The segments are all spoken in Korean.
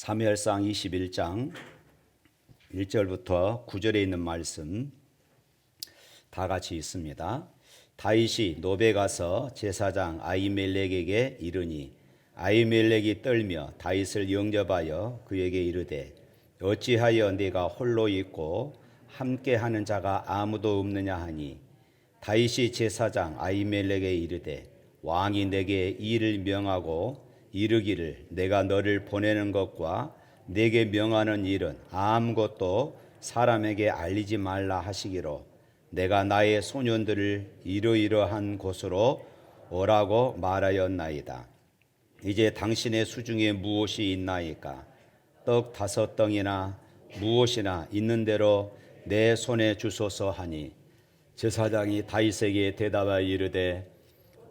사무엘상 21장 1절부터 9절에 있는 말씀 다 같이 있습니다. 다윗이 노베 가서 제사장 아히멜렉에게 이르니 아히멜렉이 떨며 다윗을 영접하여 그에게 이르되 어찌하여 네가 홀로 있고 함께하는 자가 아무도 없느냐 하니 다윗이 제사장 아히멜렉에게 이르되 왕이 내게 이 일을 명하고 이르기를 내가 너를 보내는 것과 내게 명하는 일은 아무것도 사람에게 알리지 말라 하시기로 내가 나의 소년들을 이러이러한 곳으로 오라고 말하였나이다. 이제 당신의 수중에 무엇이 있나이까? 떡 5덩이나 무엇이나 있는 대로 내 손에 주소서 하니 제사장이 다윗에게 대답하여 이르되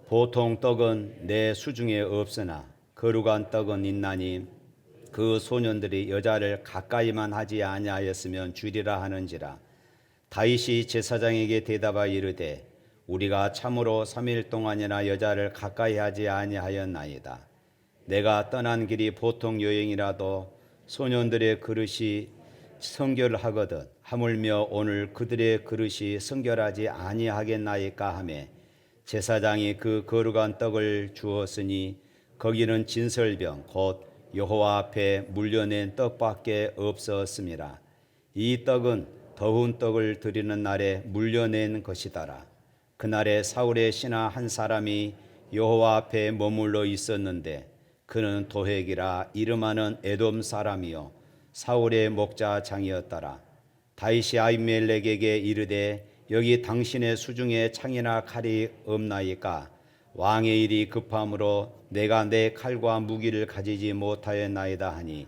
보통 떡은 내 수중에 없으나 거룩한 떡은 있나니 그 소년들이 여자를 가까이만 하지 아니하였으면 주리라 하는지라. 다윗이 제사장에게 대답하여 이르되 우리가 참으로 3일 동안이나 여자를 가까이 하지 아니하였나이다. 내가 떠난 길이 보통 여행이라도 소년들의 그릇이 성결하거든 하물며 오늘 그들의 그릇이 성결하지 아니하겠나이까 하며 제사장이 그 거룩한 떡을 주었으니 거기는 진설병 곧 여호와 앞에 물려낸 떡밖에 없었음이라. 이 떡은 더운 떡을 드리는 날에 물려낸 것이더라. 그날에 사울의 신하 한 사람이 여호와 앞에 머물러 있었는데 그는 도획이라 이름하는 에돔 사람이요 사울의 목자장이었더라. 다윗이 아히멜렉에게 이르되 여기 당신의 수중에 창이나 칼이 없나이까? 왕의 일이 급함으로 내가 내 칼과 무기를 가지지 못하였나이다 하니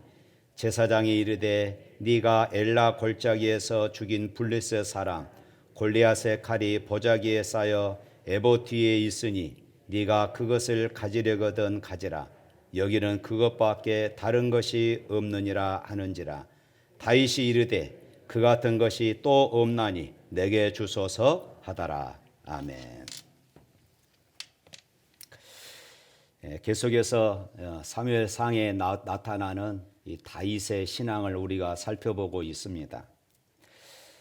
제사장이 이르되 네가 엘라 골짜기에서 죽인 블레셋 사람 골리앗의 칼이 보자기에 쌓여 에봇 뒤에 있으니 네가 그것을 가지려거든 가지라. 여기는 그것밖에 다른 것이 없느니라 하는지라. 다윗이 이르되 그 같은 것이 또 없나니 내게 주소서 하더라. 아멘. 계속해서 사무엘상에 나타나는 이 다윗의 신앙을 우리가 살펴보고 있습니다.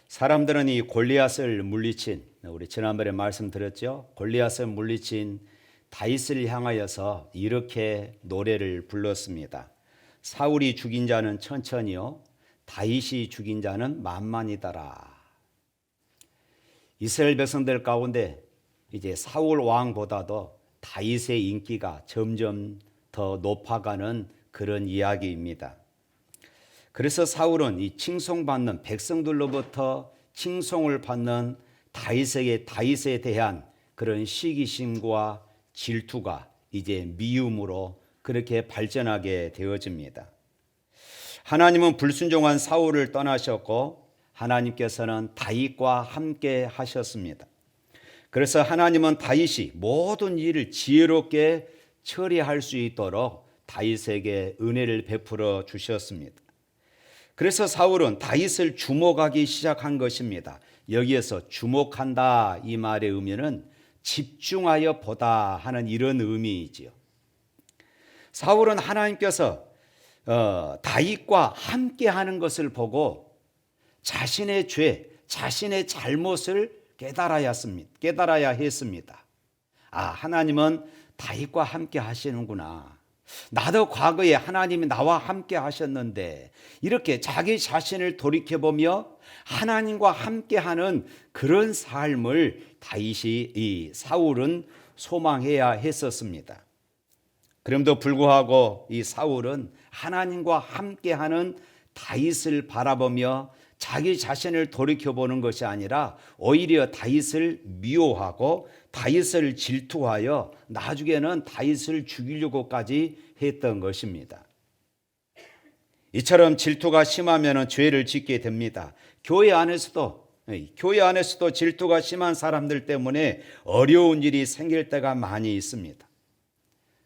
사람들은 이 골리앗을 물리친, 우리 지난번에 말씀드렸죠. 골리앗을 물리친 다윗을 향하여서 이렇게 노래를 불렀습니다. 사울이 죽인 자는 천천히요 다윗이 죽인 자는 만만이더라. 이스라엘 백성들 가운데 이제 사울 왕보다도 다윗의 인기가 점점 더 높아가는 그런 이야기입니다. 그래서 사울은 이 칭송받는 백성들로부터 칭송을 받는 다윗에 대한 그런 시기심과 질투가 이제 미움으로 그렇게 발전하게 되어집니다. 하나님은 불순종한 사울을 떠나셨고 하나님께서는 다윗과 함께 하셨습니다. 그래서 하나님은 다윗이 모든 일을 지혜롭게 처리할 수 있도록 다윗에게 은혜를 베풀어 주셨습니다. 그래서 사울은 다윗을 주목하기 시작한 것입니다. 여기에서 주목한다 이 말의 의미는 집중하여 보다 하는 이런 의미이지요. 사울은 하나님께서 다윗과 함께 하는 것을 보고 자신의 죄, 자신의 잘못을 깨달아야 했습니다. 아, 하나님은 다윗과 함께 하시는구나. 나도 과거에 하나님이 나와 함께 하셨는데 이렇게 자기 자신을 돌이켜보며 하나님과 함께하는 그런 삶을 이 사울은 소망해야 했었습니다. 그럼에도 불구하고 이 사울은 하나님과 함께하는 다윗을 바라보며 자기 자신을 돌이켜보는 것이 아니라 오히려 다윗을 미워하고 다윗을 질투하여 나중에는 다윗을 죽이려고까지 했던 것입니다. 이처럼 질투가 심하면 죄를 짓게 됩니다. 교회 안에서도 질투가 심한 사람들 때문에 어려운 일이 생길 때가 많이 있습니다.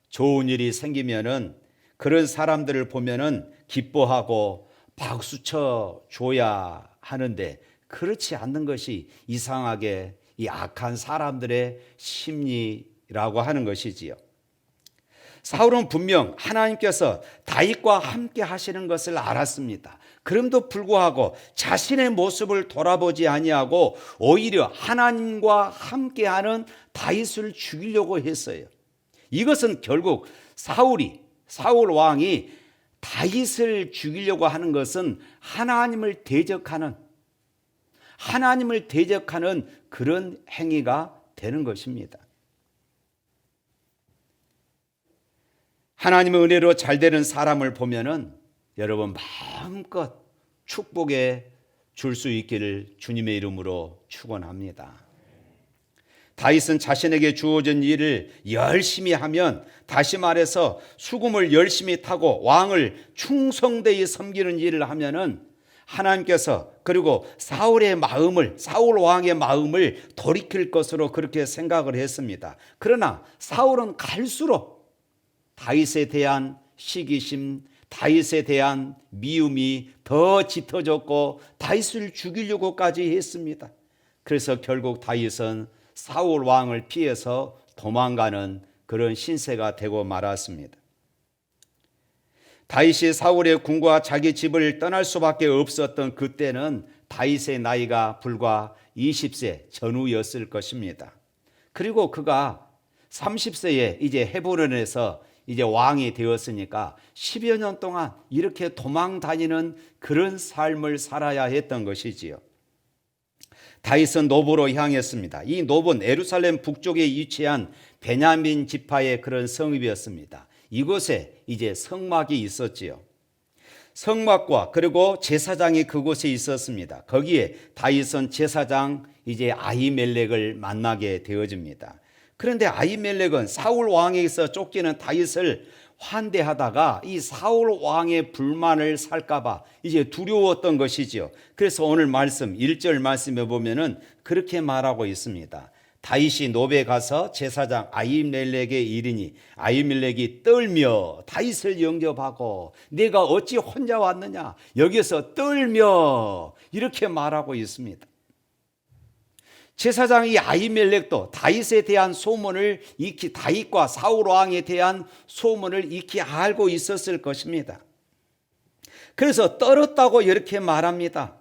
좋은 일이 생기면은 그런 사람들을 보면은 기뻐하고 박수쳐 줘야 하는데 그렇지 않는 것이 이상하게 이 악한 사람들의 심리라고 하는 것이지요. 사울은 분명 하나님께서 다윗과 함께 하시는 것을 알았습니다. 그럼에도 불구하고 자신의 모습을 돌아보지 아니하고 오히려 하나님과 함께하는 다윗을 죽이려고 했어요. 이것은 결국 사울 왕이 다윗을 죽이려고 하는 것은 하나님을 대적하는 그런 행위가 되는 것입니다. 하나님의 은혜로 잘 되는 사람을 보면은 여러분 마음껏 축복해 줄 수 있기를 주님의 이름으로 축원합니다. 다윗은 자신에게 주어진 일을 열심히 하면, 다시 말해서 수금을 열심히 타고 왕을 충성되이 섬기는 일을 하면은 하나님께서 그리고 사울 왕의 마음을 돌이킬 것으로 그렇게 생각을 했습니다. 그러나 사울은 갈수록 다윗에 대한 시기심, 다윗에 대한 미움이 더 짙어졌고 다윗을 죽이려고까지 했습니다. 그래서 결국 다윗은 사울 왕을 피해서 도망가는 그런 신세가 되고 말았습니다. 다윗이 사울의 궁과 자기 집을 떠날 수밖에 없었던 그때는 다윗의 나이가 불과 20세 전후였을 것입니다. 그리고 그가 30세에 이제 헤브론에서 이제 왕이 되었으니까 10여 년 동안 이렇게 도망 다니는 그런 삶을 살아야 했던 것이지요. 다윗은 노브로 향했습니다. 이 노브는 예루살렘 북쪽에 위치한 베냐민 지파의 그런 성읍이었습니다. 이곳에 이제 성막이 있었지요. 성막과 그리고 제사장이 그곳에 있었습니다. 거기에 다윗은 제사장 이제 아히멜렉을 만나게 되어집니다. 그런데 아히멜렉은 사울 왕에게서 쫓기는 다윗을 환대하다가 이 사울 왕의 불만을 살까봐 이제 두려웠던 것이지요. 그래서 오늘 말씀 1절 말씀에 보면은 그렇게 말하고 있습니다. 다윗이 노베 가서 제사장 아히멜렉에 이르니 아히멜렉이 떨며 다윗을 영접하고 내가 어찌 혼자 왔느냐, 여기서 떨며 이렇게 말하고 있습니다. 제사장 이 아히멜렉도 다윗에 대한 소문을 익히, 다윗과 사울 왕에 대한 소문을 익히 알고 있었을 것입니다. 그래서 떨었다고 이렇게 말합니다.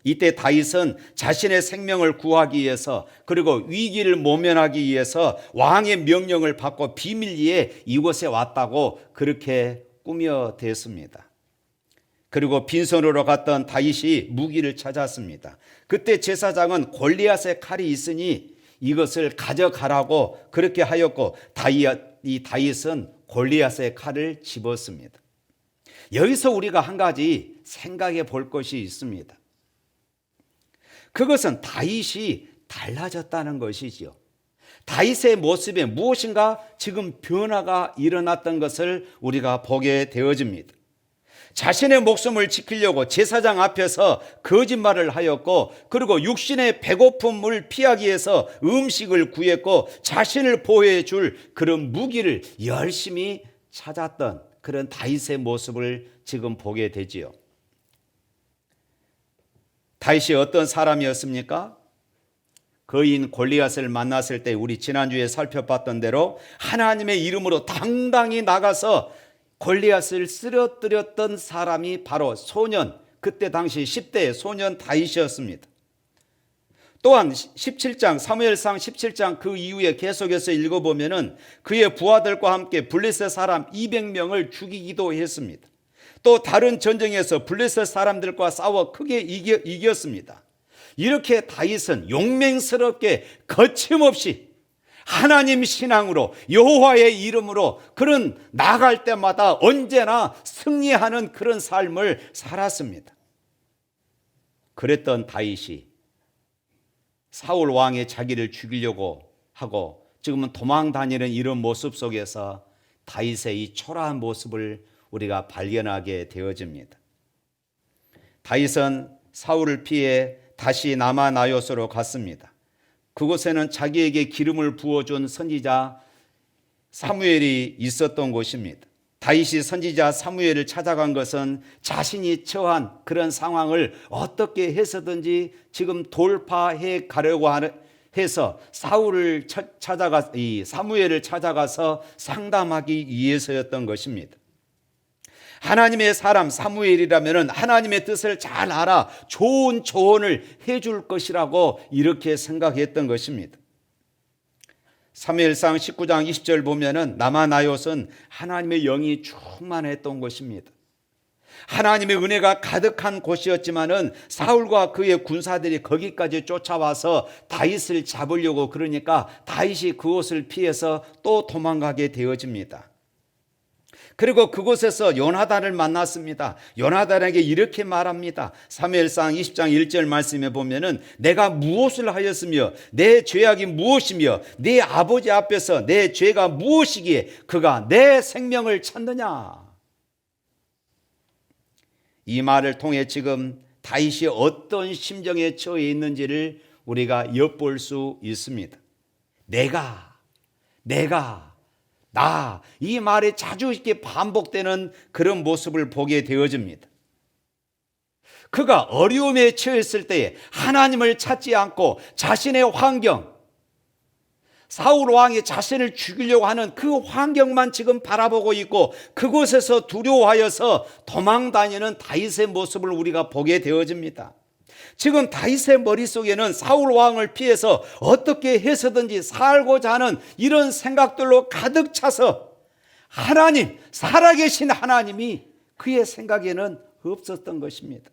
이때 다윗은 자신의 생명을 구하기 위해서 그리고 위기를 모면하기 위해서 왕의 명령을 받고 비밀리에 이곳에 왔다고 그렇게 꾸며댔습니다. 그리고 빈손으로 갔던 다윗이 무기를 찾았습니다. 그때 제사장은 골리앗의 칼이 있으니 이것을 가져가라고 그렇게 하였고 다윗은 골리앗의 칼을 집었습니다. 여기서 우리가 한 가지 생각해 볼 것이 있습니다. 그것은 다윗이 달라졌다는 것이지요. 다윗의 모습에 무엇인가 지금 변화가 일어났던 것을 우리가 보게 되어집니다. 자신의 목숨을 지키려고 제사장 앞에서 거짓말을 하였고, 그리고 육신의 배고픔을 피하기 위해서 음식을 구했고, 자신을 보호해 줄 그런 무기를 열심히 찾았던 그런 다윗의 모습을 지금 보게 되지요. 다윗이 어떤 사람이었습니까? 거인 골리앗을 만났을 때 우리 지난주에 살펴봤던 대로 하나님의 이름으로 당당히 나가서 골리앗을 쓰러뜨렸던 사람이 바로 그때 당시 10대의 소년 다윗이었습니다. 또한 17장 사무엘상 17장 그 이후에 계속해서 읽어보면은 그의 부하들과 함께 블레셋 사람 200명을 죽이기도 했습니다. 또 다른 전쟁에서 블레셋 사람들과 싸워 크게 이겼습니다. 이렇게 다윗은 용맹스럽게 거침없이 하나님 신앙으로 여호와의 이름으로 그런 나갈 때마다 언제나 승리하는 그런 삶을 살았습니다. 그랬던 다윗이 사울 왕의 자기를 죽이려고 하고 지금은 도망 다니는 이런 모습 속에서 다윗의 이 초라한 모습을 우리가 발견하게 되어집니다. 다윗은 사울을 피해 다시 라마나요스로 갔습니다. 그곳에는 자기에게 기름을 부어준 선지자 사무엘이 있었던 곳입니다. 다윗이 선지자 사무엘을 찾아간 것은 자신이 처한 그런 상황을 어떻게 해서든지 지금 돌파해 가려고 해서 이 사무엘을 찾아가서 상담하기 위해서였던 것입니다. 하나님의 사람 사무엘이라면 하나님의 뜻을 잘 알아 좋은 조언을 해줄 것이라고 이렇게 생각했던 것입니다. 사무엘상 19장 20절 보면은 나마나롯은 하나님의 영이 충만했던 것입니다. 하나님의 은혜가 가득한 곳이었지만은 사울과 그의 군사들이 거기까지 쫓아와서 다윗을 잡으려고 그러니까 다윗이 그곳을 피해서 또 도망가게 되어집니다. 그리고 그곳에서 요나단을 만났습니다. 요나단에게 이렇게 말합니다. 사무엘상 20장 1절 말씀에 보면은 내가 무엇을 하였으며 내 죄악이 무엇이며 네 아버지 앞에서 내 죄가 무엇이기에 그가 내 생명을 찾느냐. 이 말을 통해 지금 다윗이 어떤 심정에 처해 있는지를 우리가 엿볼 수 있습니다. 나, 이 말이 자주 이렇게 반복되는 그런 모습을 보게 되어집니다. 그가 어려움에 처했을 때에 하나님을 찾지 않고 자신의 환경, 사울 왕이 자신을 죽이려고 하는 그 환경만 지금 바라보고 있고 그곳에서 두려워하여서 도망다니는 다윗의 모습을 우리가 보게 되어집니다. 지금 다윗의 머릿속에는 사울 왕을 피해서 어떻게 해서든지 살고자 하는 이런 생각들로 가득 차서 하나님, 살아계신 하나님이 그의 생각에는 없었던 것입니다.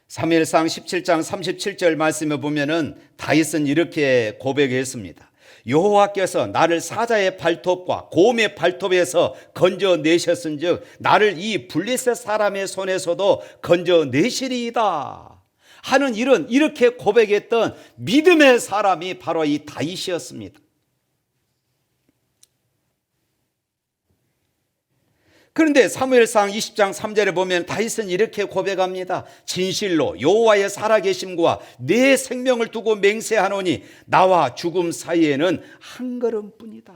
사무엘상 17장 37절 말씀에 보면은 다윗은 이렇게 고백했습니다. 여호와께서 나를 사자의 발톱과 곰의 발톱에서 건져내셨은즉 나를 이 블레셋 사람의 손에서도 건져내시리이다 하는 이렇게 고백했던 믿음의 사람이 바로 이 다윗이었습니다. 그런데 사무엘상 20장 3절에 보면 다윗은 이렇게 고백합니다. 진실로 여호와의 살아계심과 내 생명을 두고 맹세하노니 나와 죽음 사이에는 한 걸음뿐이다.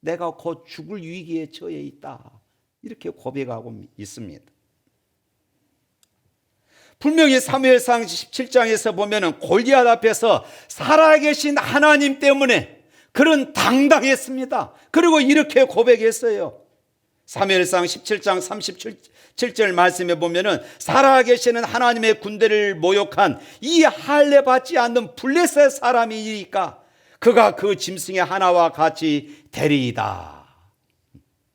내가 곧 죽을 위기에 처해 있다. 이렇게 고백하고 있습니다. 분명히 사무엘상 17장에서 보면 골리앗 앞에서 살아계신 하나님 때문에 그는 당당했습니다. 그리고 이렇게 고백했어요. 사무엘상 17장 37절 말씀에 보면은 살아계시는 하나님의 군대를 모욕한 이 할례 받지 않는 블레셋 사람이니까 그가 그 짐승의 하나와 같이 되리이다.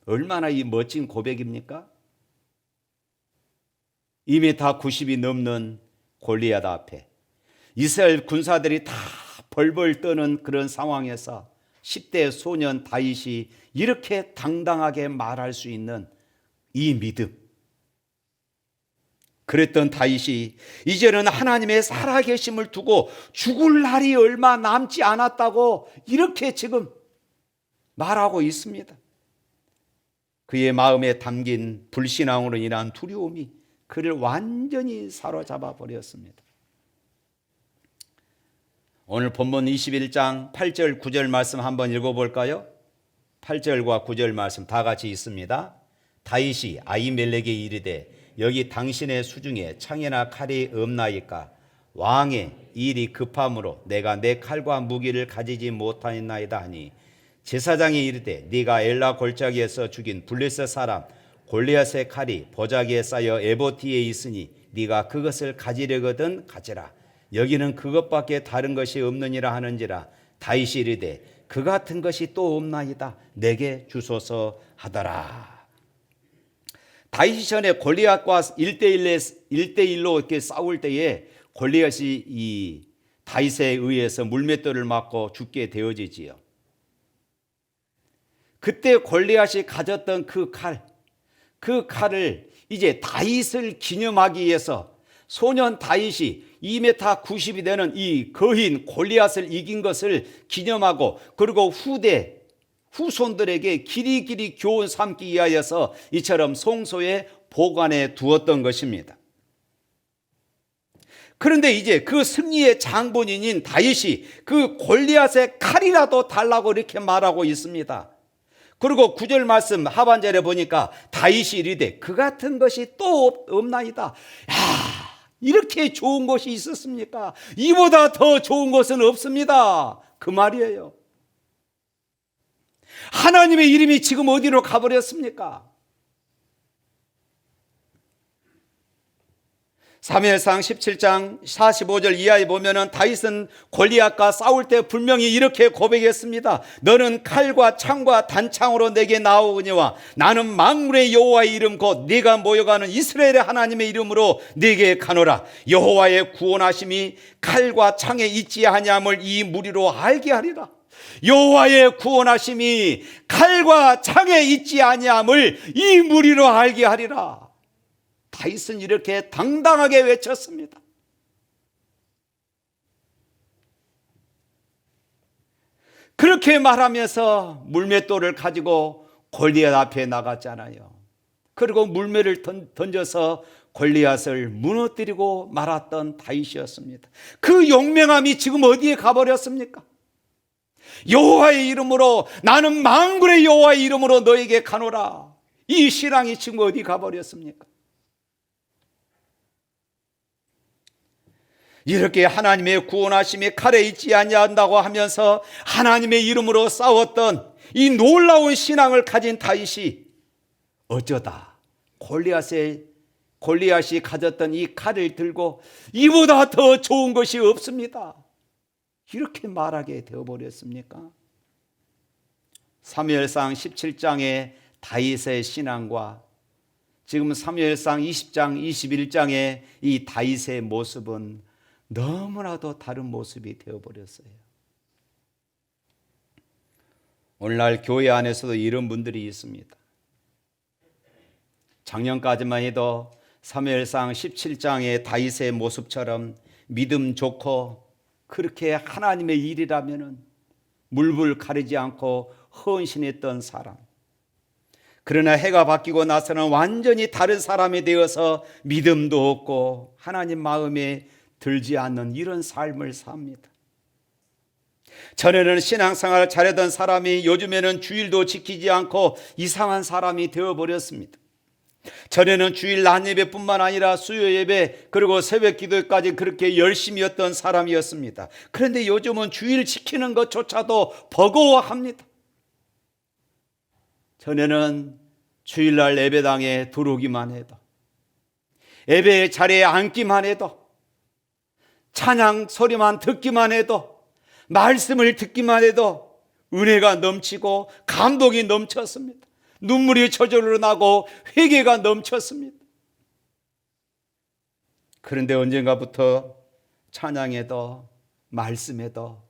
얼마나 이 멋진 고백입니까? 2m 90이 넘는 골리앗 앞에 이스라엘 군사들이 다 벌벌 떠는 그런 상황에서 10대 소년 다윗이 이렇게 당당하게 말할 수 있는 이 믿음. 그랬던 다윗이 이제는 하나님의 살아계심을 두고 죽을 날이 얼마 남지 않았다고 이렇게 지금 말하고 있습니다. 그의 마음에 담긴 불신앙으로 인한 두려움이 그를 완전히 사로잡아 버렸습니다. 오늘 본문 21장 8절 9절 말씀 한번 읽어볼까요? 8절과 9절 말씀 다 같이 있습니다. 다윗이 아히멜렉에게 이르되 여기 당신의 수중에 창이나 칼이 없나이까? 왕의 일이 급함으로 내가 내 칼과 무기를 가지지 못하였나이다 하니 제사장이 이르되 네가 엘라 골짜기에서 죽인 블레셋 사람 골리앗의 칼이 보자기에 쌓여 에봇디에 있으니 네가 그것을 가지려거든 가지라. 여기는 그것밖에 다른 것이 없느니라 하는지라. 다윗이 이르되 그 같은 것이 또 없나이다. 내게 주소서 하더라. 다윗이 전에 골리앗과 1대1로 이렇게 싸울 때에 골리앗이 이 다윗에 의해서 물맷돌을 맞고 죽게 되어지지요. 그때 골리앗이 가졌던 그 칼을 이제 다윗을 기념하기 위해서 소년 다윗이 2m 90이 되는 이 거인 골리앗을 이긴 것을 기념하고 그리고 후손들에게 길이길이 교훈 삼기 위하여서 이처럼 성소에 보관해 두었던 것입니다. 그런데 이제 그 승리의 장본인인 다윗이 그 골리앗의 칼이라도 달라고 이렇게 말하고 있습니다. 그리고 9절 말씀 하반절에 보니까 다윗이 이르되 그 같은 것이 또 없나이다. 이렇게 좋은 곳이 있었습니까? 이보다 더 좋은 곳은 없습니다. 그 말이에요. 하나님의 이름이 지금 어디로 가버렸습니까? 사무엘상 17장 45절 이하에 보면은 다윗은 골리앗과 싸울 때 분명히 이렇게 고백했습니다. 너는 칼과 창과 단창으로 내게 나오거니와 나는 만군의 여호와의 이름 곧 네가 모여가는 이스라엘의 하나님의 이름으로 네게 가노라. 여호와의 구원하심이 칼과 창에 있지 아니함을 이 무리로 알게 하리라. 여호와의 구원하심이 칼과 창에 있지 아니함을 이 무리로 알게 하리라. 다윗은 이렇게 당당하게 외쳤습니다. 그렇게 말하면서 물맷돌을 가지고 골리앗 앞에 나갔잖아요. 그리고 물매를 던져서 골리앗을 무너뜨리고 말았던 다윗이었습니다. 그 용맹함이 지금 어디에 가버렸습니까? 여호와의 이름으로, 나는 만군의 여호와의 이름으로 너에게 가노라. 이 신앙이 지금 어디 가버렸습니까? 이렇게 하나님의 구원하심이 칼에 있지 아니한다고 하면서 하나님의 이름으로 싸웠던 이 놀라운 신앙을 가진 다윗이 어쩌다 골리앗이 가졌던 이 칼을 들고 이보다 더 좋은 것이 없습니다, 이렇게 말하게 되어버렸습니까? 사무엘상 17장의 다윗의 신앙과 지금 사무엘상 20장 21장의 이 다윗의 모습은 너무나도 다른 모습이 되어버렸어요. 오늘날 교회 안에서도 이런 분들이 있습니다. 작년까지만 해도 사무엘상 17장의 다윗의 모습처럼 믿음 좋고 그렇게 하나님의 일이라면 물불 가리지 않고 헌신했던 사람, 그러나 해가 바뀌고 나서는 완전히 다른 사람이 되어서 믿음도 없고 하나님 마음에 들지 않는 이런 삶을 삽니다. 전에는 신앙생활을 잘하던 사람이 요즘에는 주일도 지키지 않고 이상한 사람이 되어버렸습니다. 전에는 주일 낮예배뿐만 아니라 수요예배 그리고 새벽기도까지 그렇게 열심히 했던 사람이었습니다. 그런데 요즘은 주일 지키는 것조차도 버거워합니다. 전에는 주일날 예배당에 들어오기만 해도, 예배 자리에 앉기만 해도, 찬양 소리만 듣기만 해도, 말씀을 듣기만 해도 은혜가 넘치고 감동이 넘쳤습니다. 눈물이 저절로 나고 회개가 넘쳤습니다. 그런데 언젠가부터 찬양에도 말씀에도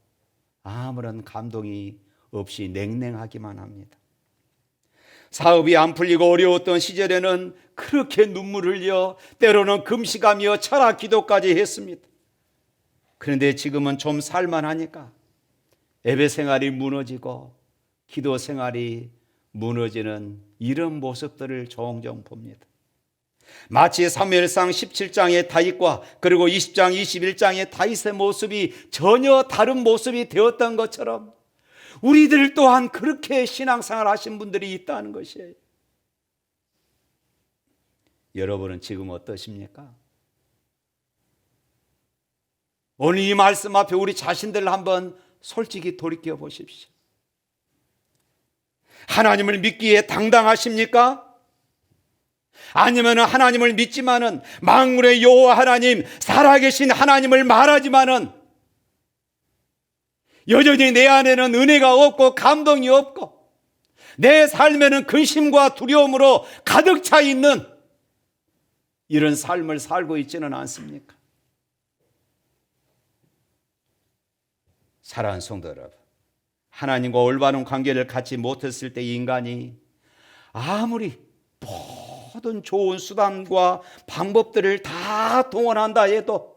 아무런 감동이 없이 냉랭하기만 합니다. 사업이 안 풀리고 어려웠던 시절에는 그렇게 눈물을 흘려 때로는 금식하며 철학 기도까지 했습니다. 그런데 지금은 좀 살만하니까 예배 생활이 무너지고 기도 생활이 무너지는 이런 모습들을 종종 봅니다. 마치 사무엘상 17장의 다윗과 그리고 20장 21장의 다윗의 모습이 전혀 다른 모습이 되었던 것처럼 우리들 또한 그렇게 신앙생활 하신 분들이 있다는 것이에요. 여러분은 지금 어떠십니까? 오늘 이 말씀 앞에 우리 자신들 한번 솔직히 돌이켜 보십시오. 하나님을 믿기에 당당하십니까? 아니면 하나님을 믿지만은 만군의 여호와 하나님, 살아계신 하나님을 말하지만은 여전히 내 안에는 은혜가 없고 감동이 없고 내 삶에는 근심과 두려움으로 가득 차 있는 이런 삶을 살고 있지는 않습니까? 사랑하는 성도 여러분, 하나님과 올바른 관계를 갖지 못했을 때 인간이 아무리 모든 좋은 수단과 방법들을 다 동원한다 해도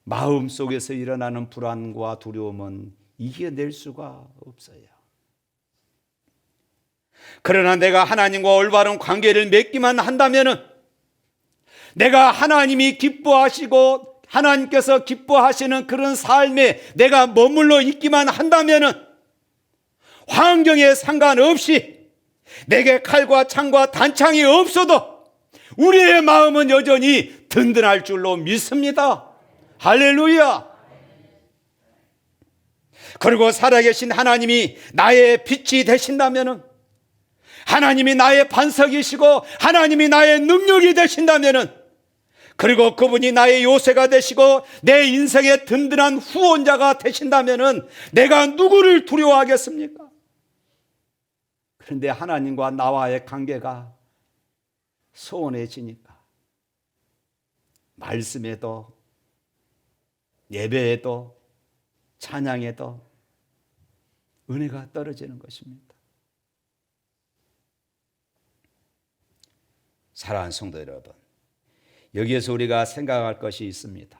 마음속에서 일어나는 불안과 두려움은 이겨낼 수가 없어요. 그러나 내가 하나님과 올바른 관계를 맺기만 한다면은, 내가 하나님이 기뻐하시고 하나님께서 기뻐하시는 그런 삶에 내가 머물러 있기만 한다면은 환경에 상관없이 내게 칼과 창과 단창이 없어도 우리의 마음은 여전히 든든할 줄로 믿습니다. 할렐루야. 그리고 살아계신 하나님이 나의 빛이 되신다면, 하나님이 나의 반석이시고 하나님이 나의 능력이 되신다면, 그리고 그분이 나의 요새가 되시고 내 인생의 든든한 후원자가 되신다면 내가 누구를 두려워하겠습니까? 그런데 하나님과 나와의 관계가 소원해지니까 말씀에도 예배에도 찬양에도 은혜가 떨어지는 것입니다. 사랑하는 성도 여러분, 여기에서 우리가 생각할 것이 있습니다.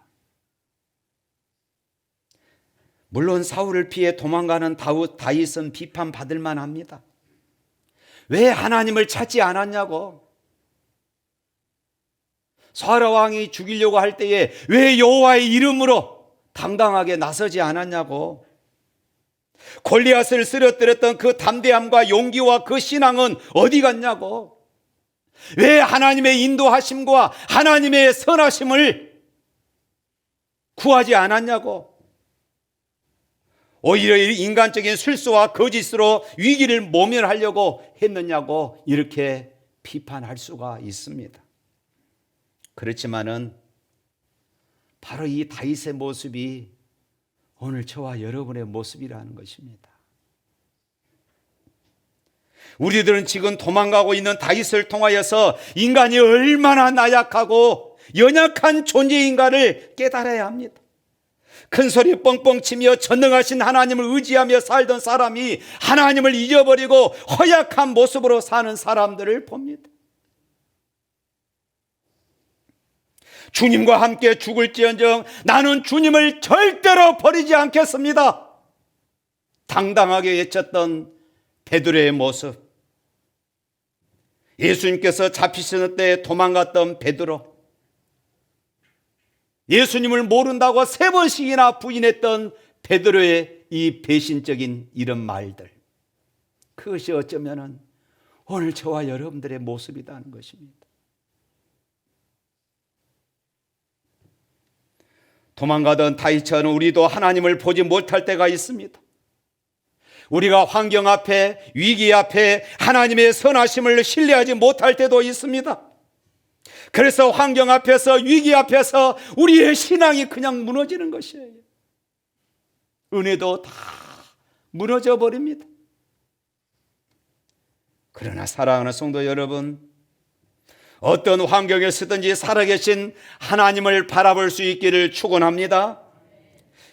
물론 사울을 피해 도망가는 다윗은 비판받을 만합니다. 왜 하나님을 찾지 않았냐고. 사울 왕이 죽이려고 할 때에 왜 여호와의 이름으로 당당하게 나서지 않았냐고. 골리앗을 쓰러뜨렸던 그 담대함과 용기와 그 신앙은 어디 갔냐고. 왜 하나님의 인도하심과 하나님의 선하심을 구하지 않았냐고. 오히려 인간적인 실수와 거짓으로 위기를 모면하려고 했느냐고 이렇게 비판할 수가 있습니다. 그렇지만은 바로 이 다윗의 모습이 오늘 저와 여러분의 모습이라는 것입니다. 우리들은 지금 도망가고 있는 다윗을 통하여서 인간이 얼마나 나약하고 연약한 존재인가를 깨달아야 합니다. 큰 소리 뻥뻥 치며 전능하신 하나님을 의지하며 살던 사람이 하나님을 잊어버리고 허약한 모습으로 사는 사람들을 봅니다. 주님과 함께 죽을지언정 나는 주님을 절대로 버리지 않겠습니다. 당당하게 외쳤던 베드로의 모습, 예수님께서 잡히시는 때 도망갔던 베드로, 예수님을 모른다고 3번씩이나 부인했던 베드로의 이 배신적인 이런 말들, 그것이 어쩌면 오늘 저와 여러분들의 모습이라는 것입니다. 도망가던 다윗처럼 우리도 하나님을 보지 못할 때가 있습니다. 우리가 환경 앞에, 위기 앞에 하나님의 선하심을 신뢰하지 못할 때도 있습니다. 그래서 환경 앞에서, 위기 앞에서 우리의 신앙이 그냥 무너지는 것이에요. 은혜도 다 무너져 버립니다. 그러나 사랑하는 성도 여러분, 어떤 환경에 서든지 살아계신 하나님을 바라볼 수 있기를 축원합니다.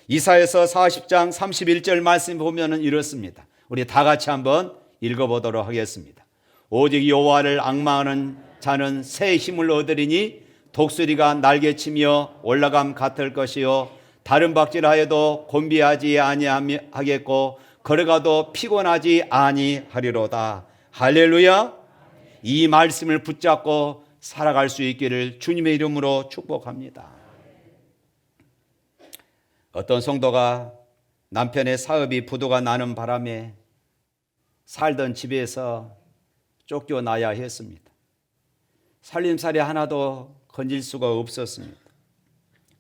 이사야서 40장 31절 말씀 보면은 이렇습니다. 우리 다 같이 한번 읽어보도록 하겠습니다. 오직 여호와를 앙망하는 자는 새 힘을 얻으리니 독수리가 날개치며 올라감 같을 것이요 다른 박질하여도 곤비하지 아니하겠고 걸어가도 피곤하지 아니하리로다. 할렐루야. 이 말씀을 붙잡고 살아갈 수 있기를 주님의 이름으로 축복합니다. 어떤 성도가 남편의 사업이 부도가 나는 바람에 살던 집에서 쫓겨나야 했습니다. 살림살이 하나도 건질 수가 없었습니다.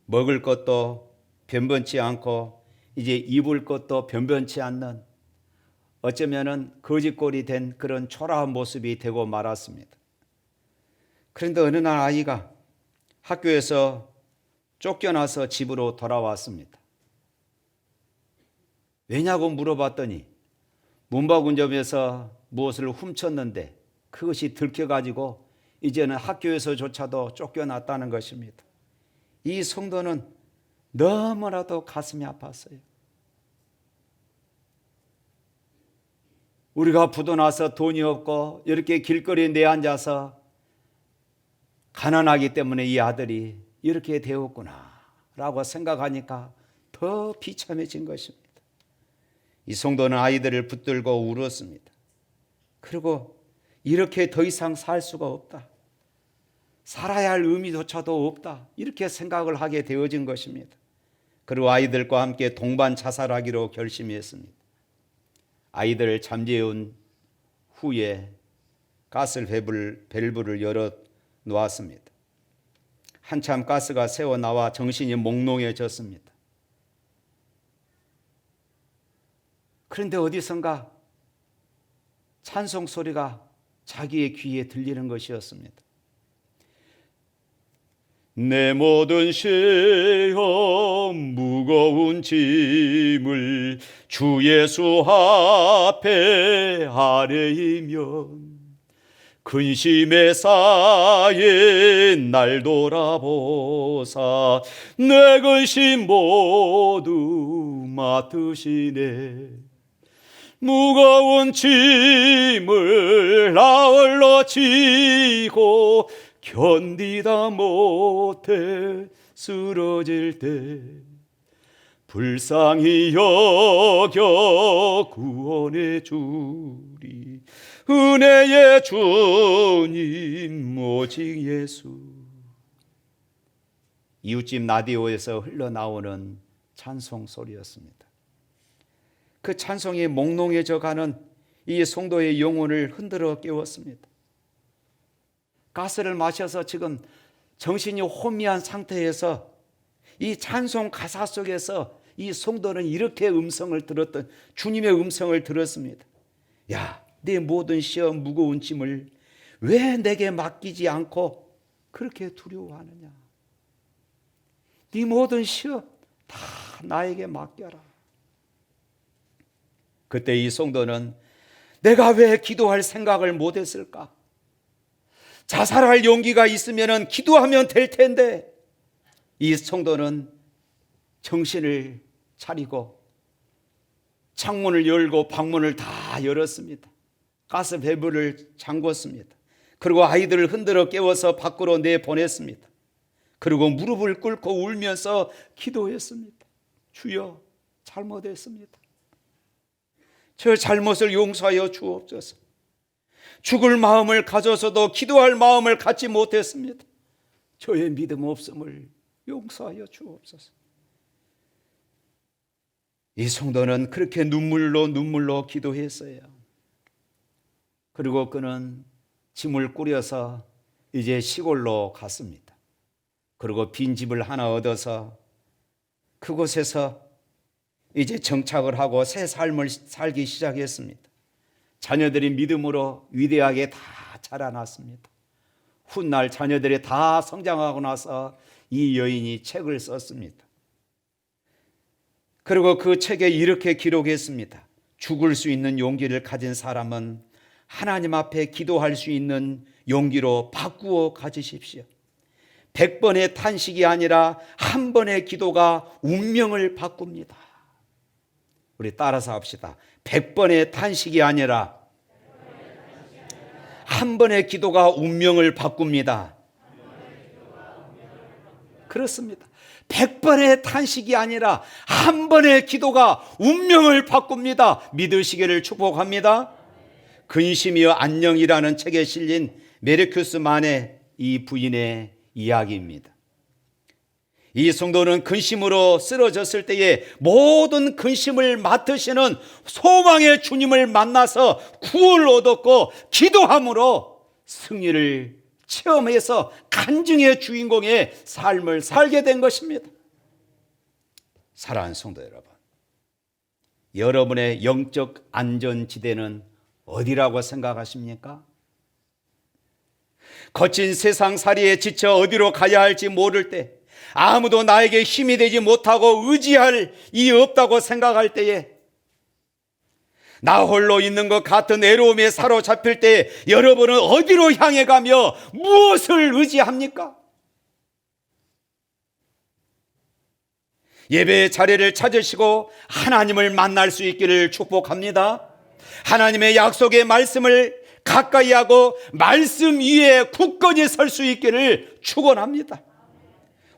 먹을 것도 변변치 않고 이제 입을 것도 변변치 않는, 어쩌면은 거지꼴이 된 그런 초라한 모습이 되고 말았습니다. 그런데 어느 날 아이가 학교에서 쫓겨나서 집으로 돌아왔습니다. 왜냐고 물어봤더니 문방구점에서 무엇을 훔쳤는데 그것이 들켜가지고 이제는 학교에서조차도 쫓겨났다는 것입니다. 이 성도는 너무나도 가슴이 아팠어요. 우리가 부도나서 돈이 없고 이렇게 길거리에 내앉아서 가난하기 때문에 이 아들이 이렇게 되었구나 라고 생각하니까 더 비참해진 것입니다. 이 성도는 아이들을 붙들고 울었습니다. 그리고 이렇게 더 이상 살 수가 없다, 살아야 할 의미조차도 없다, 이렇게 생각을 하게 되어진 것입니다. 그리고 아이들과 함께 동반 자살하기로 결심했습니다. 아이들을 잠재운 후에 가스 밸브를 열어 놓았습니다. 한참 가스가 새어나와 정신이 몽롱해졌습니다. 그런데 어디선가 찬송 소리가 자기의 귀에 들리는 것이었습니다. 내 모든 시험 무거운 짐을 주 예수 앞에 아뢰이면 근심에 쌓인 날 돌아보사 내 근심 모두 맡으시네. 무거운 짐을 나홀로 지고 견디다 못해 쓰러질 때 불쌍히 여겨 구원해 주리 은혜의 주님 오직 예수. 이웃집 라디오에서 흘러나오는 찬송 소리였습니다. 그 찬송이 몽롱해져 가는 이 성도의 영혼을 흔들어 깨웠습니다. 가스를 마셔서 지금 정신이 혼미한 상태에서 이 찬송 가사 속에서 이 성도는 이렇게 음성을 들었던 주님의 음성을 들었습니다. 야, 내 모든 시험 무거운 짐을 왜 내게 맡기지 않고 그렇게 두려워하느냐. 네 모든 시험 다 나에게 맡겨라. 그때 이 성도는 내가 왜 기도할 생각을 못했을까? 자살할 용기가 있으면 기도하면 될 텐데. 이 성도는 정신을 차리고 창문을 열고 방문을 다 열었습니다. 가스 밸브를 잠궜습니다. 그리고 아이들을 흔들어 깨워서 밖으로 내보냈습니다. 그리고 무릎을 꿇고 울면서 기도했습니다. 주여, 잘못했습니다. 저 잘못을 용서하여 주옵소서. 죽을 마음을 가져서도 기도할 마음을 갖지 못했습니다. 저의 믿음 없음을 용서하여 주옵소서. 이 성도는 그렇게 눈물로 기도했어요. 그리고 그는 짐을 꾸려서 이제 시골로 갔습니다. 그리고 빈 집을 하나 얻어서 그곳에서 이제 정착을 하고 새 삶을 살기 시작했습니다. 자녀들이 믿음으로 위대하게 다 자라났습니다. 훗날 자녀들이 다 성장하고 나서 이 여인이 책을 썼습니다. 그리고 그 책에 이렇게 기록했습니다. 죽을 수 있는 용기를 가진 사람은 하나님 앞에 기도할 수 있는 용기로 바꾸어 가지십시오. 100번의 탄식이 아니라 한 번의 기도가 운명을 바꿉니다. 우리 따라서 합시다. 100번의 탄식이 아니라 한 번의 기도가 운명을 바꿉니다. 그렇습니다. 100번의 탄식이 아니라 한 번의 기도가 운명을 바꿉니다. 믿으시기를 축복합니다. 근심이여 안녕이라는 책에 실린 메르큐스 만의 이 부인의 이야기입니다. 이 성도는 근심으로 쓰러졌을 때에 모든 근심을 맡으시는 소망의 주님을 만나서 구원을 얻었고 기도함으로 승리를 체험해서 간증의 주인공의 삶을 살게 된 것입니다. 사랑하는 성도 여러분, 여러분의 영적 안전지대는 어디라고 생각하십니까? 거친 세상살이에 지쳐 어디로 가야 할지 모를 때, 아무도 나에게 힘이 되지 못하고 의지할 이 없다고 생각할 때에, 나 홀로 있는 것 같은 외로움에 사로잡힐 때 여러분은 어디로 향해 가며 무엇을 의지합니까? 예배의 자리를 찾으시고 하나님을 만날 수 있기를 축복합니다. 하나님의 약속의 말씀을 가까이 하고 말씀 위에 굳건히 설 수 있기를 축원합니다.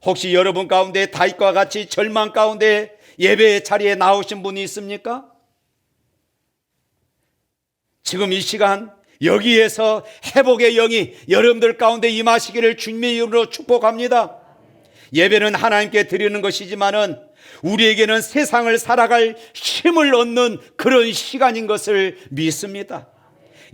혹시 여러분 가운데 다윗과 같이 절망 가운데 예배의 자리에 나오신 분이 있습니까? 지금 이 시간 여기에서 회복의 영이 여러분들 가운데 임하시기를 주님의 이름으로 축복합니다. 예배는 하나님께 드리는 것이지만은 우리에게는 세상을 살아갈 힘을 얻는 그런 시간인 것을 믿습니다.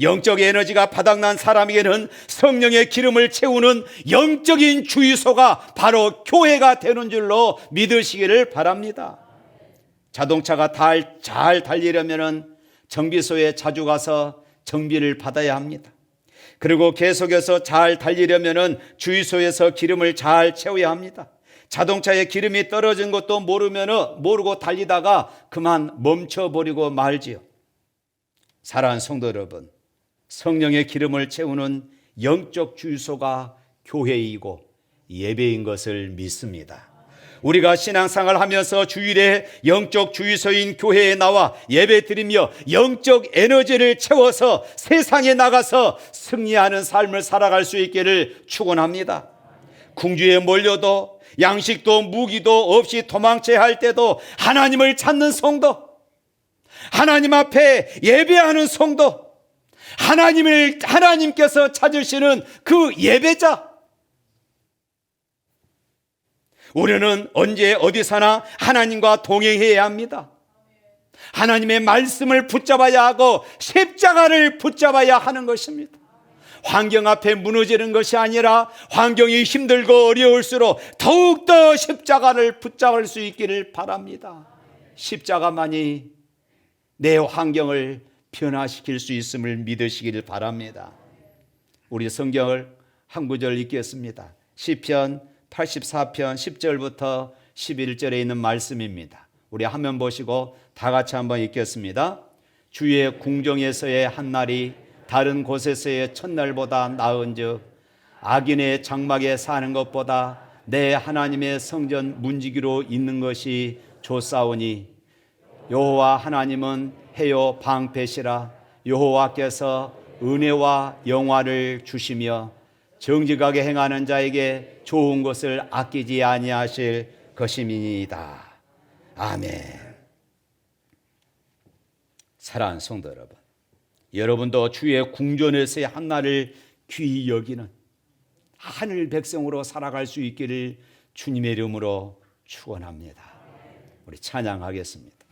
영적 에너지가 바닥난 사람에게는 성령의 기름을 채우는 영적인 주유소가 바로 교회가 되는 줄로 믿으시기를 바랍니다. 자동차가 잘 달리려면 정비소에 자주 가서 정비를 받아야 합니다. 그리고 계속해서 잘 달리려면 주유소에서 기름을 잘 채워야 합니다. 자동차에 기름이 떨어진 것도 모르고 달리다가 그만 멈춰버리고 말지요. 사랑하는 성도 여러분, 성령의 기름을 채우는 영적 주유소가 교회이고 예배인 것을 믿습니다. 우리가 신앙생활을 하면서 주일에 영적 주유소인 교회에 나와 예배드리며 영적 에너지를 채워서 세상에 나가서 승리하는 삶을 살아갈 수 있기를 축원합니다. 궁지에 몰려도 양식도 무기도 없이 도망쳐야 할 때도 하나님을 찾는 성도, 하나님 앞에 예배하는 성도, 하나님께서 찾으시는 그 예배자, 우리는 언제 어디서나 하나님과 동행해야 합니다. 하나님의 말씀을 붙잡아야 하고 십자가를 붙잡아야 하는 것입니다. 환경 앞에 무너지는 것이 아니라 환경이 힘들고 어려울수록 더욱더 십자가를 붙잡을 수 있기를 바랍니다. 십자가만이 내 환경을 변화시킬 수 있음을 믿으시기를 바랍니다. 우리 성경을 한 구절 읽겠습니다. 시편 84편 10절부터 11절에 있는 말씀입니다. 우리 화면 보시고 다 같이 한번 읽겠습니다. 주의 궁정에서의 한날이 다른 곳에서의 첫날보다 나은즉 악인의 장막에 사는 것보다 내 하나님의 성전 문지기로 있는 것이 좋사오니 여호와 하나님은 해요 방패시라. 여호와께서 은혜와 영화를 주시며 정직하게 행하는 자에게 좋은 것을 아끼지 아니하실 것임이니이다. 아멘. 사랑하는 성도 여러분, 여러분도 주의 궁전에서의 한날을 귀히 여기는 하늘 백성으로 살아갈 수 있기를 주님의 이름으로 축원합니다. 우리 찬양하겠습니다.